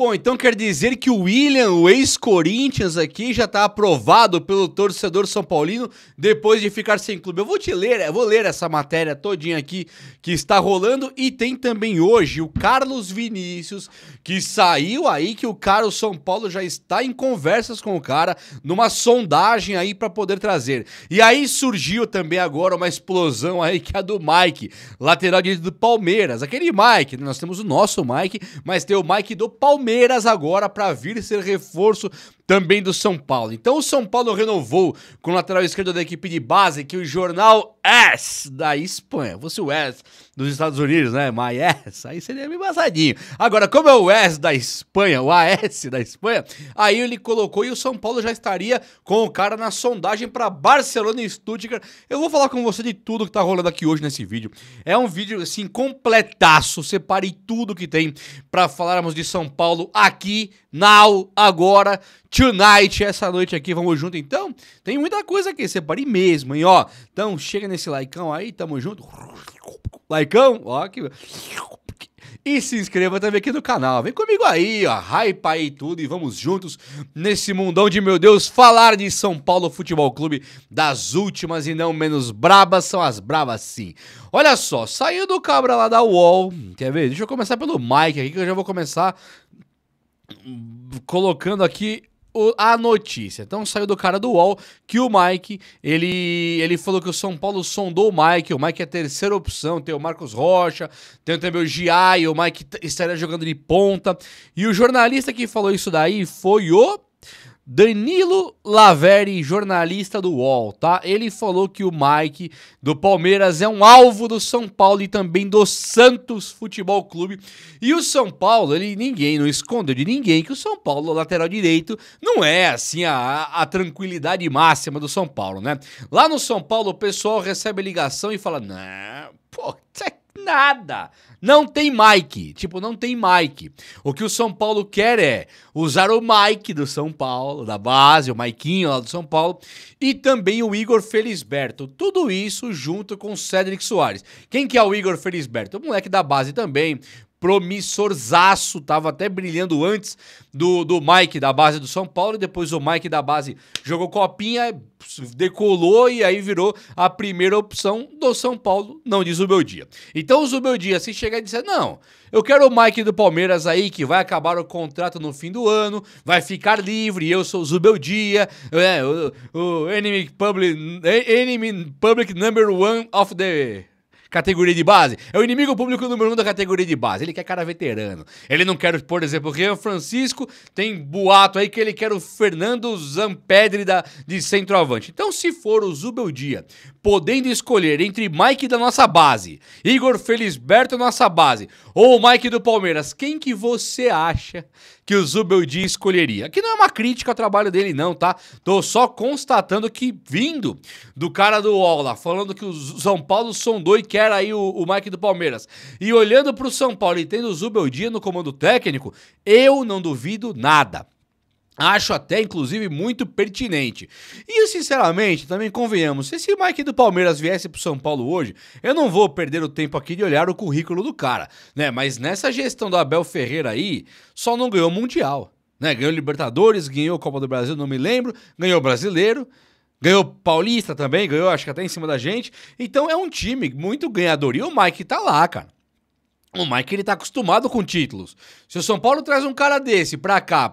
Bom, então quer dizer que o William, o ex-Corinthians aqui, já tá aprovado pelo torcedor são paulino depois de ficar sem clube. Eu vou ler essa matéria todinha aqui que está rolando, e tem também hoje o Carlos Vinícius, que saiu aí que o cara, o São Paulo já está em conversas com o cara, numa sondagem aí para poder trazer. E aí surgiu também agora uma explosão aí que é a do Mike, lateral direito do Palmeiras. Aquele Mike, nós temos o nosso Mike, mas tem o Mike do Palmeiras agora para vir ser reforço também do São Paulo. Então o São Paulo renovou com o lateral esquerdo da equipe de base, que o jornal AS da Espanha, fosse o AS dos Estados Unidos, né? My AS, aí seria meio embaçadinho. Agora, como é o AS da Espanha, o AS da Espanha, aí ele colocou, e o São Paulo já estaria com o cara na sondagem para Barcelona e Stuttgart. Eu vou falar com você de tudo que tá rolando aqui hoje nesse vídeo. É um vídeo assim completaço, separei tudo que tem para falarmos de São Paulo aqui, now, agora, tonight, essa noite aqui, vamos junto então? Tem muita coisa aqui, separei mesmo, hein, ó. Então chega nesse likeão aí, tamo junto. Likeão, ó, aqui. E se inscreva também aqui no canal, vem comigo aí, ó, hype aí tudo, e vamos juntos nesse mundão de, meu Deus, falar de São Paulo Futebol Clube, das últimas e não menos brabas, são as brabas sim. Olha só, saiu do cabra lá da UOL, quer ver? Deixa eu começar pelo Mike aqui, que eu já vou começar colocando aqui a notícia. Então saiu do cara do UOL que o Mike, ele falou que o São Paulo sondou o Mike é a terceira opção, tem o Marcos Rocha, tem também o Giai, o Mike estaria jogando de ponta, e o jornalista que falou isso daí foi o Danilo Laveri, jornalista do UOL, tá? Ele falou que o Mike do Palmeiras é um alvo do São Paulo e também do Santos Futebol Clube. E o São Paulo, ninguém não escondeu de ninguém que o São Paulo, lateral direito, não é assim a tranquilidade máxima do São Paulo, né? Lá no São Paulo o pessoal recebe ligação e fala, não, pô, nada, não tem Mike, não tem Mike. O que o São Paulo quer é usar o Mike do São Paulo, da base, o Maiquinho lá do São Paulo, e também o Igor Felisberto. Tudo isso junto com o Cédric Soares. Quem que é o Igor Felisberto? O moleque da base também, promissorzaço, tava até brilhando antes do Mike da base do São Paulo, e depois o Mike da base jogou copinha, decolou e aí virou a primeira opção do São Paulo, não diz o meu dia. Então o Zubeldia, se chegar e disser, não, eu quero o Mike do Palmeiras aí, que vai acabar o contrato no fim do ano, vai ficar livre, eu sou o Zubeldia, o enemy public number one of the categoria de base, é o inimigo público número 1 da categoria de base. Ele quer cara veterano. Ele não quer, por exemplo, o Rian Francisco, tem boato aí que ele quer o Fernando Zampedri de centroavante. Então, se for o Zubeldia podendo escolher entre Mike da nossa base, Igor Felisberto da nossa base, ou o Mike do Palmeiras, quem que você acha que o Zubeldia escolheria? Aqui não é uma crítica ao trabalho dele não, tá? Tô só constatando que, vindo do cara do UOL lá, falando que o São Paulo sondou e quer aí o Mike do Palmeiras, e olhando pro São Paulo e tendo o Zubeldia no comando técnico, eu não duvido nada. Acho até, inclusive, muito pertinente. E, sinceramente, também convenhamos, se esse Mike do Palmeiras viesse pro São Paulo hoje, eu não vou perder o tempo aqui de olhar o currículo do cara, né? Mas nessa gestão do Abel Ferreira aí, só não ganhou Mundial, né? Ganhou Libertadores, ganhou Copa do Brasil, não me lembro, ganhou Brasileiro, ganhou Paulista também, ganhou acho que até em cima da gente. Então é um time muito ganhador. E o Mike tá lá, cara. O Mike, ele tá acostumado com títulos. Se o São Paulo traz um cara desse pra cá,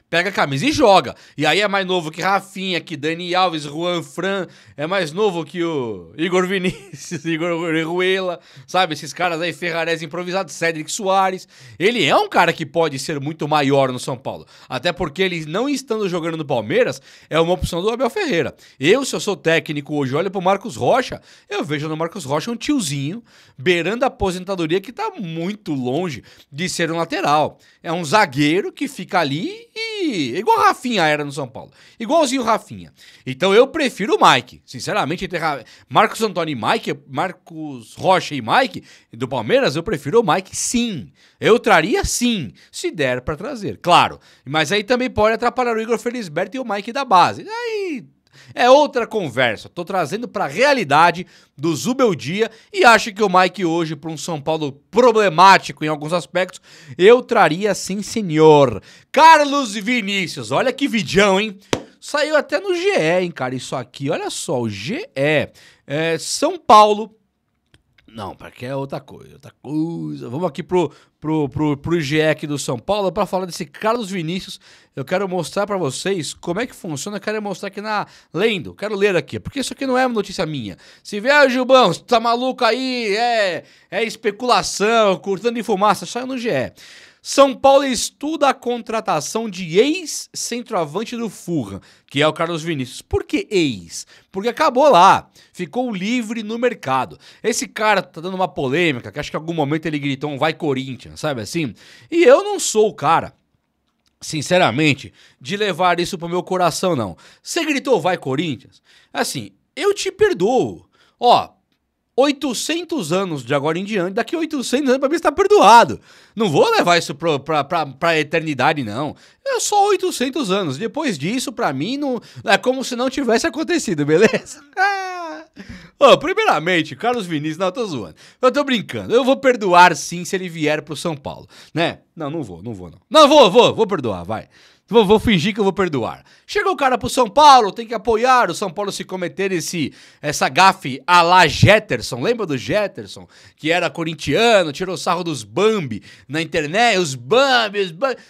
pega a camisa e joga. E aí é mais novo que Rafinha, que Dani Alves, Juan Fran, é mais novo que o Igor Vinícius, Igor Ruela, sabe? Esses caras aí, Ferrarese improvisado, Cédric Soares. Ele é um cara que pode ser muito maior no São Paulo. Até porque ele, não estando jogando no Palmeiras, é uma opção do Abel Ferreira. Se eu sou técnico hoje, olho pro Marcos Rocha, eu vejo no Marcos Rocha um tiozinho beirando a aposentadoria que tá muito longe de ser um lateral. É um zagueiro que fica ali e... igual o Rafinha era no São Paulo. Igualzinho o Rafinha. Então eu prefiro o Mike. Sinceramente, entre Marcos Antônio e Mike, Marcos Rocha e Mike do Palmeiras, eu prefiro o Mike sim. Eu traria sim, se der pra trazer, claro. Mas aí também pode atrapalhar o Igor Felisberto e o Mike da base. Aí É outra conversa. Tô trazendo pra realidade do Zubeldia e acho que o Mike hoje, para um São Paulo problemático em alguns aspectos, eu traria sim, senhor. Carlos Vinícius, olha que vidão, hein? Saiu até no GE, hein, cara, isso aqui. Olha só, o GE. São Paulo. Não, porque é outra coisa. Vamos aqui pro GE aqui do São Paulo para falar desse Carlos Vinícius. Eu quero mostrar para vocês como é que funciona. Eu quero mostrar aqui lendo. Quero ler aqui, porque isso aqui não é uma notícia minha. Se vier, Gilbão, você tá maluco aí? É especulação, curtando de fumaça. Saiu no GE. São Paulo estuda a contratação de ex-centroavante do Fulham, que é o Carlos Vinícius. Por que ex? Porque acabou lá, ficou livre no mercado. Esse cara tá dando uma polêmica, que acho que em algum momento ele gritou um vai Corinthians, sabe assim? E eu não sou o cara, sinceramente, de levar isso pro meu coração, não. Você gritou vai Corinthians? Assim, eu te perdoo. Ó, 800 anos de agora em diante, daqui 800 anos pra mim está perdoado. Não vou levar isso pra eternidade, não. É só 800 anos. Depois disso, pra mim, não, é como se não tivesse acontecido, beleza? Primeiramente, Carlos Vinícius, não, eu tô zoando. Eu tô brincando. Eu vou perdoar sim se ele vier pro São Paulo, né? Não vou não. Não, vou perdoar, vai. Vou fingir que eu vou perdoar. Chegou o cara pro São Paulo, tem que apoiar o São Paulo se cometer essa gafe a la Jetterson. Lembra do Jetterson? Que era corintiano, tirou sarro dos Bambi na internet. Os Bambi.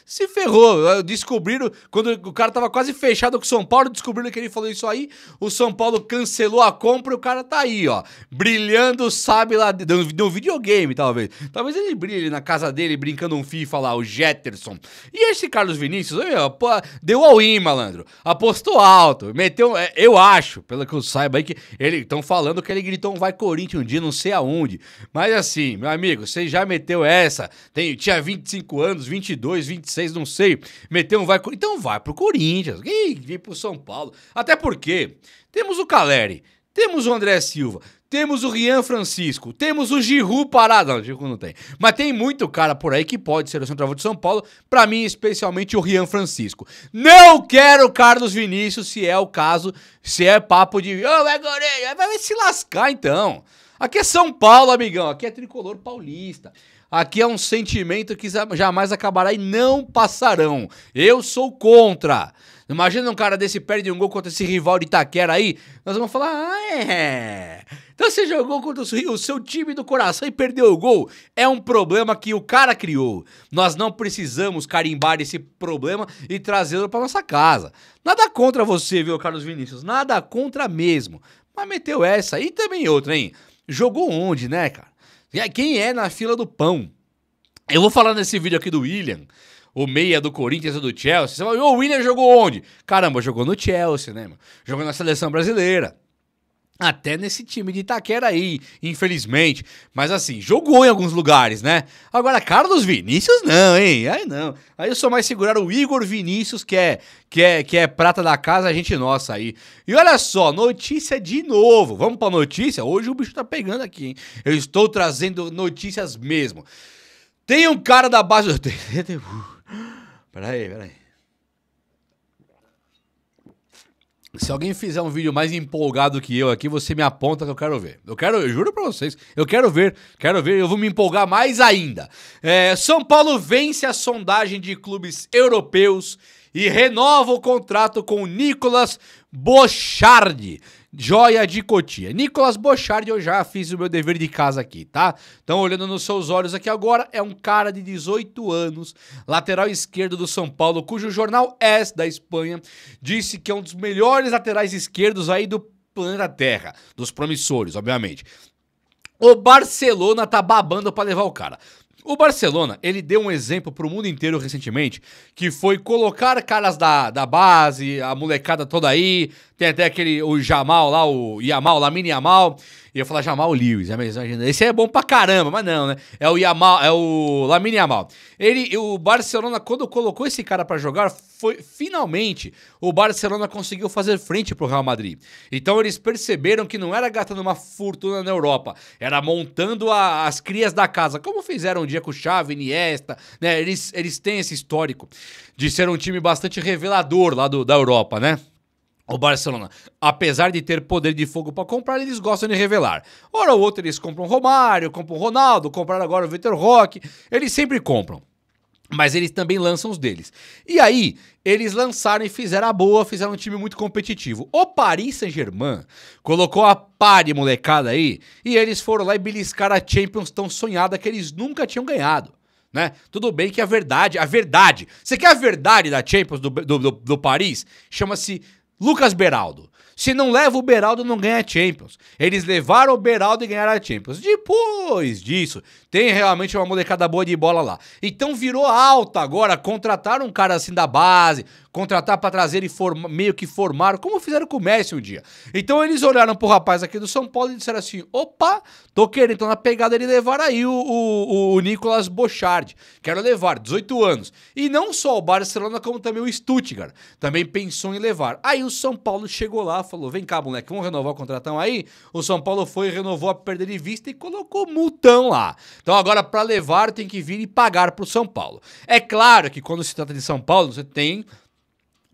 Se ferrou. Descobriram, quando o cara tava quase fechado com o São Paulo, descobriram que ele falou isso aí. O São Paulo cancelou a compra e o cara tá aí, ó. Brilhando, sabe lá, no videogame, talvez. Talvez ele brilhe na casa dele, brincando um FIFA lá, o Jetterson. E esse Carlos Vinícius, deu all-in, malandro. Apostou alto, meteu, eu acho, pelo que eu saiba aí, que estão falando que ele gritou um vai Corinthians um dia, não sei aonde. Mas assim, meu amigo, você já meteu essa, tinha 25 anos, 22, 26, não sei, meteu um vai Corinthians, então vai pro Corinthians, vem pro São Paulo. Até porque temos o Caleri, temos o André Silva, temos o Rian Francisco, temos o Giroud parado. Não, o Giroud não tem. Mas tem muito cara por aí que pode ser o centroavante de São Paulo. Pra mim, especialmente o Rian Francisco. Não quero o Carlos Vinícius, se é o caso, se é papo de... vai se lascar então. Aqui é São Paulo, amigão. Aqui é tricolor paulista. Aqui é um sentimento que jamais acabará e não passarão. Eu sou contra. Imagina um cara desse perde um gol contra esse rival de Itaquera aí. Nós vamos falar, então você jogou contra o seu time do coração e perdeu o gol. É um problema que o cara criou. Nós não precisamos carimbar esse problema e trazê-lo para nossa casa. Nada contra você, viu, Carlos Vinícius? Nada contra mesmo. Mas meteu essa e também outra, hein? Jogou onde, né, cara? Quem é na fila do pão? Eu vou falar nesse vídeo aqui do William, o meia do Corinthians e do Chelsea. Você fala, o William jogou onde? Caramba, jogou no Chelsea, né, mano? Jogou na seleção brasileira. Até nesse time de Itaquera aí, infelizmente. Mas assim, jogou em alguns lugares, né? Agora, Carlos Vinícius não, hein? Aí não. Aí eu sou mais segurar o Igor Vinícius, que é prata da casa, a gente nossa aí. E olha só, notícia de novo. Vamos pra notícia? Hoje o bicho tá pegando aqui, hein? Eu estou trazendo notícias mesmo. Tem um cara da base... Peraí. Se alguém fizer um vídeo mais empolgado que eu aqui, você me aponta que eu quero ver. Eu juro pra vocês, eu quero ver, eu vou me empolgar mais ainda. São Paulo vence a sondagem de clubes europeus e renova o contrato com Nicolas Bochardi, joia de Cotia. Nicolas Bochardi, eu já fiz o meu dever de casa aqui, tá? Então, olhando nos seus olhos aqui agora, é um cara de 18 anos, lateral esquerdo do São Paulo, cujo jornal AS da Espanha disse que é um dos melhores laterais esquerdos aí do planeta Terra, dos promissores, obviamente. O Barcelona tá babando pra levar o cara. O Barcelona, ele deu um exemplo pro mundo inteiro recentemente, que foi colocar caras da base, a molecada toda aí, tem até o Jamal lá, o Yamal, Lamine Yamal, ia falar Jamal Lewis, esse é bom pra caramba, mas não, né? É o Yamal, é o Lamine Yamal. O Barcelona, quando colocou esse cara pra jogar, finalmente o Barcelona conseguiu fazer frente pro Real Madrid. Então eles perceberam que não era gastando uma fortuna na Europa, era montando as crias da casa, como fizeram um dia com o Xavi, Iniesta, né? Eles têm esse histórico de ser um time bastante revelador lá da Europa, né? O Barcelona, apesar de ter poder de fogo para comprar, eles gostam de revelar. Ora ou outra eles compram Romário, compram Ronaldo, compraram agora o Vitor Roque, eles sempre compram. Mas eles também lançam os deles. E aí, eles lançaram e fizeram a boa, fizeram um time muito competitivo. O Paris Saint-Germain colocou a pá de molecada aí e eles foram lá e beliscaram a Champions tão sonhada que eles nunca tinham ganhado. Né? Tudo bem que a verdade... Você quer a verdade da Champions do Paris? Chama-se Lucas Beraldo. Se não leva o Beraldo, não ganha a Champions. Eles levaram o Beraldo e ganharam a Champions. Depois disso, tem realmente uma molecada boa de bola lá. Então virou alta agora, contrataram um cara assim da base, contratar pra trazer e meio que formaram, como fizeram com o Messi um dia. Então eles olharam pro rapaz aqui do São Paulo e disseram assim, opa, tô querendo, então na pegada de levar aí o Nicolas Bochard. Quero levar, 18 anos. E não só o Barcelona, como também o Stuttgart. Também pensou em levar. Aí o São Paulo chegou lá, falou, vem cá, moleque, vamos renovar o contratão aí? O São Paulo foi e renovou a perda de vista e colocou multão lá. Então agora para levar tem que vir e pagar pro São Paulo. É claro que quando se trata de São Paulo, você tem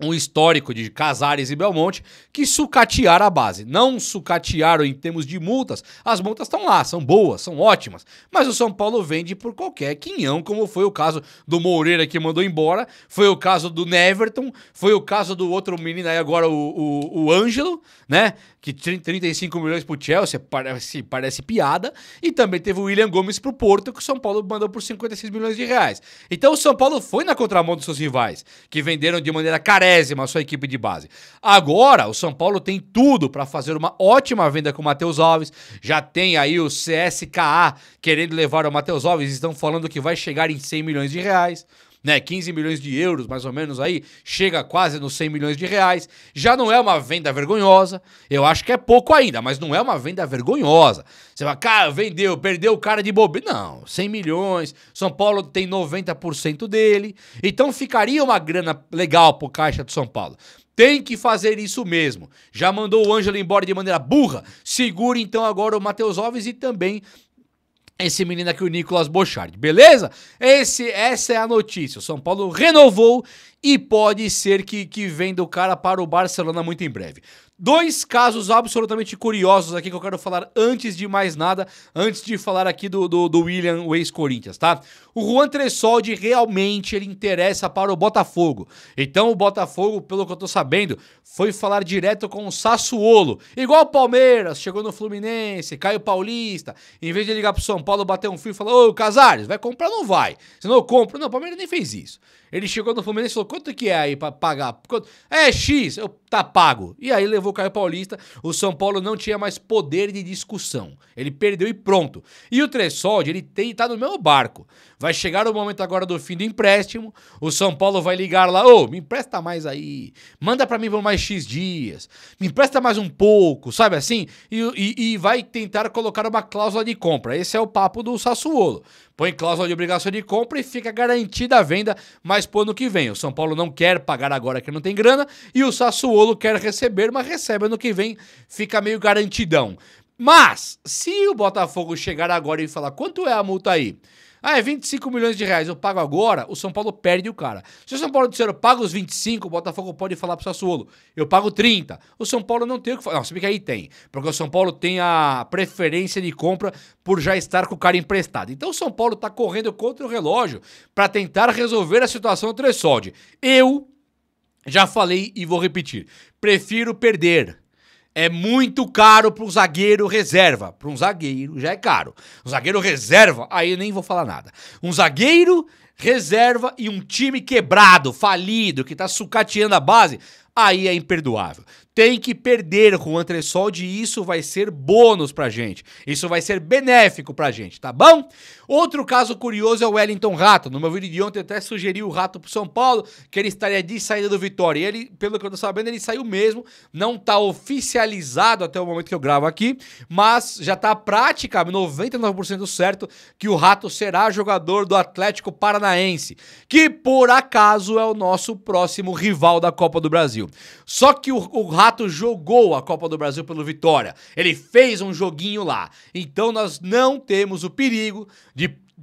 um histórico de Casares e Belmonte que sucatearam a base. Não sucatearam em termos de multas, as multas estão lá, são boas, são ótimas, mas o São Paulo vende por qualquer quinhão, como foi o caso do Moreira que mandou embora, foi o caso do Neverton, foi o caso do outro menino aí agora, o Ângelo, né, que 35 milhões pro Chelsea, parece piada, e também teve o William Gomes pro Porto, que o São Paulo mandou por 56 milhões de reais. Então o São Paulo foi na contramão dos seus rivais, que venderam de maneira carésima a sua equipe de base. Agora, o São Paulo tem tudo para fazer uma ótima venda com o Matheus Alves, já tem aí o CSKA querendo levar o Matheus Alves, estão falando que vai chegar em 100 milhões de reais. Né, 15 milhões de euros, mais ou menos aí, chega quase nos 100 milhões de reais, já não é uma venda vergonhosa, eu acho que é pouco ainda, mas não é uma venda vergonhosa. Você vai, cara, vendeu, perdeu o cara de bobeira, não, 100 milhões, São Paulo tem 90% dele, então ficaria uma grana legal pro caixa do São Paulo. Tem que fazer isso mesmo, já mandou o Ângelo embora de maneira burra, segure então agora o Matheus Alves e também esse menino aqui, o Nicolas Bochard, beleza? Essa é a notícia. O São Paulo renovou e pode ser que venda o cara para o Barcelona muito em breve. Dois casos absolutamente curiosos aqui que eu quero falar antes de mais nada, antes de falar aqui do William, o ex-Corinthians, tá? O Juan Tressoldi realmente ele interessa para o Botafogo. Então o Botafogo, pelo que eu tô sabendo, foi falar direto com o Sassuolo. Igual o Palmeiras, chegou no Fluminense, Caio Paulista, em vez de ligar pro São Paulo, bater um fio e falar, ô Casares, vai comprar ou não vai? Se não eu compro. Não, o Palmeiras nem fez isso. Ele chegou no Fluminense e falou, quanto que é aí pra pagar? É X, tá pago. E aí levou o Caio Paulista, o São Paulo não tinha mais poder de discussão. Ele perdeu e pronto. E o Tressoldi, ele tá no mesmo barco. Vai chegar o momento agora do fim do empréstimo, o São Paulo vai ligar lá, ô, me empresta mais aí, manda pra mim por mais X dias, me empresta mais um pouco, sabe assim? E vai tentar colocar uma cláusula de compra. Esse é o papo do Sassuolo. Põe cláusula de obrigação de compra e fica garantida a venda mais pro ano que vem. O São Paulo não quer pagar agora que não tem grana e o Sassuolo quer receber, mas recebe ano que vem, fica meio garantidão. Mas, se o Botafogo chegar agora e falar, quanto é a multa aí? Ah, é 25 milhões de reais, eu pago agora, o São Paulo perde o cara. Se o São Paulo disser, eu pago os 25, o Botafogo pode falar pro Sassuolo, eu pago 30. O São Paulo não tem o que falar. Não, se bem que aí tem, porque o São Paulo tem a preferência de compra por já estar com o cara emprestado. Então o São Paulo tá correndo contra o relógio para tentar resolver a situação do Tressoldi. Eu já falei e vou repetir, prefiro perder. É muito caro para um zagueiro reserva. Para um zagueiro já é caro. Um zagueiro reserva, aí eu nem vou falar nada. Um zagueiro reserva e um time quebrado, falido, que tá sucateando a base, aí é imperdoável. Tem que perder com o Tressoldi e isso vai ser bônus pra gente. Isso vai ser benéfico pra gente, tá bom? Outro caso curioso é o Wellington Rato. No meu vídeo de ontem eu até sugeri o Rato pro São Paulo, que ele estaria de saída do Vitória. E ele, pelo que eu tô sabendo, ele saiu mesmo. Não tá oficializado até o momento que eu gravo aqui, mas já tá praticamente 99% certo que o Rato será jogador do Atlético Paranaense, que por acaso é o nosso próximo rival da Copa do Brasil. Só que o Rato jogou a Copa do Brasil pelo Vitória. Ele fez um joguinho lá. Então nós não temos o perigo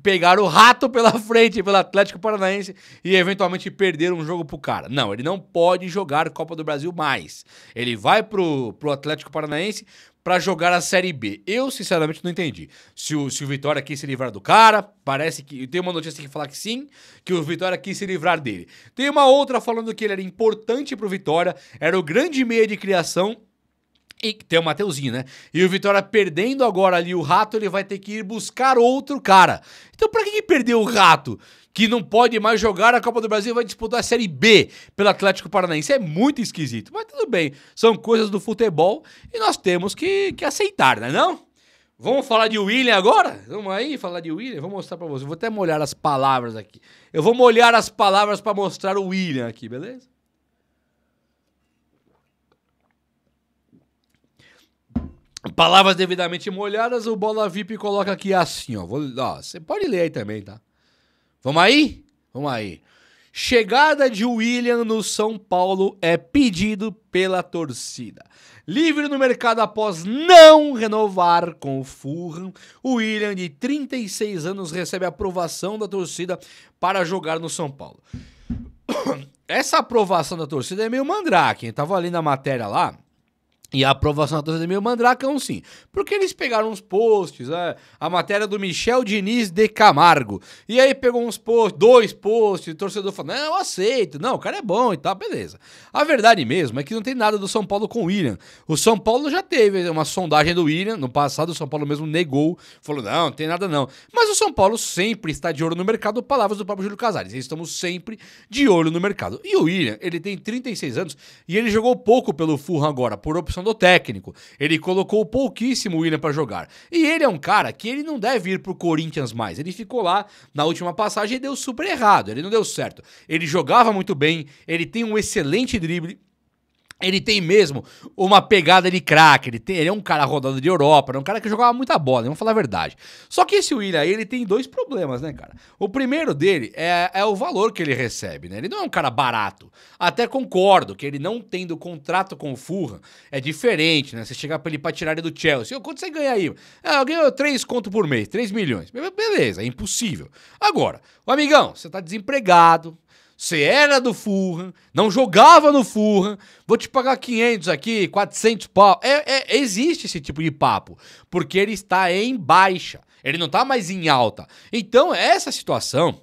pegaram o rato pela frente, pelo Atlético Paranaense e eventualmente perderam um jogo pro cara. Não, ele não pode jogar Copa do Brasil mais. Ele vai pro Atlético Paranaense pra jogar a Série B. Eu, sinceramente, não entendi. Se o Vitória quis se livrar do cara, parece que... Tem uma notícia que fala que sim, que o Vitória quis se livrar dele. Tem uma outra falando que ele era importante pro Vitória, era o grande meia de criação. E tem o Mateuzinho, né? E o Vitória perdendo agora ali o rato, ele vai ter que ir buscar outro cara. Então pra que perdeu o rato? Que não pode mais jogar a Copa do Brasil e vai disputar a Série B pelo Atlético Paranaense. É muito esquisito, mas tudo bem. São coisas do futebol e nós temos que aceitar, né não? Vamos falar de William agora? Vamos aí falar de William? Vou mostrar pra você. Vou até molhar as palavras aqui. Eu vou molhar as palavras pra mostrar o William aqui, beleza? Palavras devidamente molhadas, o Bola VIP coloca aqui assim, ó. Você pode ler aí também, tá? Vamos aí? Vamos aí. Chegada de William no São Paulo é pedido pela torcida. Livre no mercado após não renovar com o Fulham, o William, de 36 anos, recebe aprovação da torcida para jogar no São Paulo. Essa aprovação da torcida é meio mandrake, hein? Tava ali na matéria lá. E a aprovação da torcida é meio mandracão, sim. Porque eles pegaram uns posts, a matéria do Michel Diniz de Camargo. E aí pegou uns posts, 2 posts, e o torcedor falou, não, eu aceito, não, o cara é bom e tal, beleza. A verdade mesmo é que não tem nada do São Paulo com o William. O São Paulo já teve uma sondagem do William, no passado o São Paulo mesmo negou, falou, não tem nada não. Mas o São Paulo sempre está de olho no mercado, palavras do próprio Júlio Casares, estamos sempre de olho no mercado. E o William, ele tem 36 anos e ele jogou pouco pelo Fulham agora, por opção do técnico. Ele colocou pouquíssimo o William pra jogar. E ele é um cara que ele não deve ir pro Corinthians mais. Ele ficou lá na última passagem e deu super errado. Ele não deu certo. Ele jogava muito bem, ele tem um excelente drible. Ele tem mesmo uma pegada de craque, ele é um cara rodado de Europa, é um cara que jogava muita bola, vamos falar a verdade. Só que esse William aí, ele tem 2 problemas, né, cara? O primeiro dele é o valor que ele recebe, né? Ele não é um cara barato. Até concordo que ele não tendo contrato com o Fulham é diferente, né? Você chegar pra ele pra tirar ele do Chelsea, quanto você ganha aí? Eu ganho 3 conto por mês, 3 milhões. Beleza, é impossível. Agora, amigão, você tá desempregado. Você era do Fulham, não jogava no Fulham, vou te pagar 500 aqui, 400 pau. Existe esse tipo de papo, porque ele está em baixa, ele não está mais em alta. Então, essa situação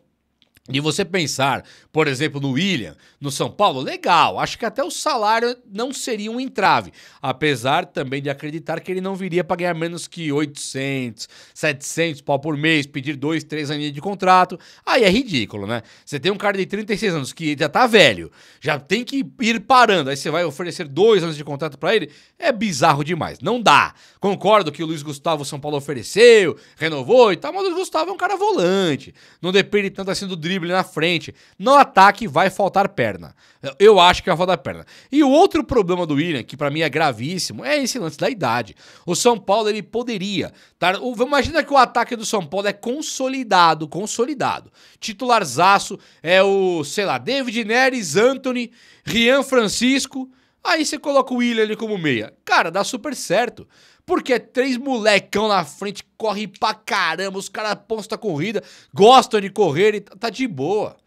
de você pensar, por exemplo, no William, no São Paulo, legal, acho que até o salário não seria um entrave, apesar também de acreditar que ele não viria para ganhar menos que 800, 700 pau por mês, pedir 2, 3 anos de contrato, aí é ridículo, né? Você tem um cara de 36 anos que já tá velho, já tem que ir parando, aí você vai oferecer 2 anos de contrato para ele, é bizarro demais, não dá. Concordo que o Luiz Gustavo São Paulo ofereceu, renovou e tal, mas o Luiz Gustavo é um cara volante, não depende tanto assim do drible na frente. No ataque vai faltar perna. Eu acho que vai faltar perna. E o outro problema do William, que pra mim é gravíssimo, é esse lance da idade. O São Paulo, ele poderia imagina que o ataque do São Paulo é consolidado. Titularzaço é o, sei lá, David Neres, Antony, Rian Francisco. Aí você coloca o William ali como meia. Cara, dá super certo. Porque é 3 molecão na frente, corre pra caramba, os caras postam a corrida, gostam de correr e tá de boa.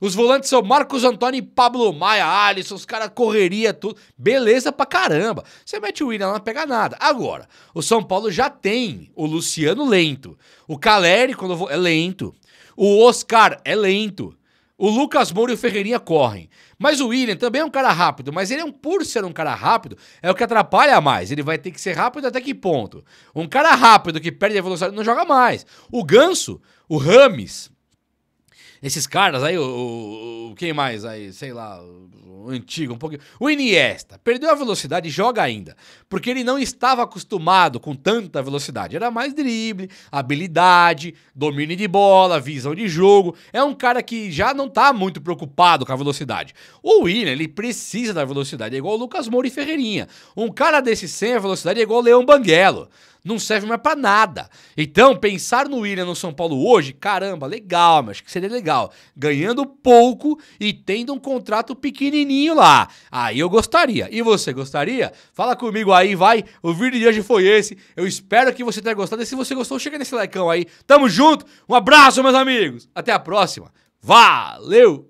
Os volantes são Marcos Antônio e Pablo Maia, Alisson, os caras correria tudo, beleza pra caramba. Você mete o William lá, não pega nada. Agora, o São Paulo já tem o Luciano lento, o Caleri é lento, o Oscar é lento. O Lucas Moura e o Ferreirinha correm. Mas o William também é um cara rápido, mas ele por ser um cara rápido, é o que atrapalha mais. Ele vai ter que ser rápido até que ponto? Um cara rápido que perde a velocidade não joga mais. O Ganso, o Rames, esses caras aí, quem mais aí, sei lá, o antigo, um pouquinho. O Iniesta, perdeu a velocidade e joga ainda, porque ele não estava acostumado com tanta velocidade. Era mais drible, habilidade, domínio de bola, visão de jogo. É um cara que já não tá muito preocupado com a velocidade. O William, ele precisa da velocidade, é igual o Lucas Moura e Ferreirinha. Um cara desse sem a velocidade é igual o Leão Banguelo. não serve mais pra nada. Então, pensar no Willian no São Paulo hoje, caramba, legal, mas acho que seria legal. Ganhando pouco e tendo um contrato pequenininho lá. Aí eu gostaria. E você gostaria? Fala comigo aí, vai. O vídeo de hoje foi esse. Eu espero que você tenha gostado. E se você gostou, chega nesse likeão aí. Tamo junto. Um abraço, meus amigos. Até a próxima. Valeu!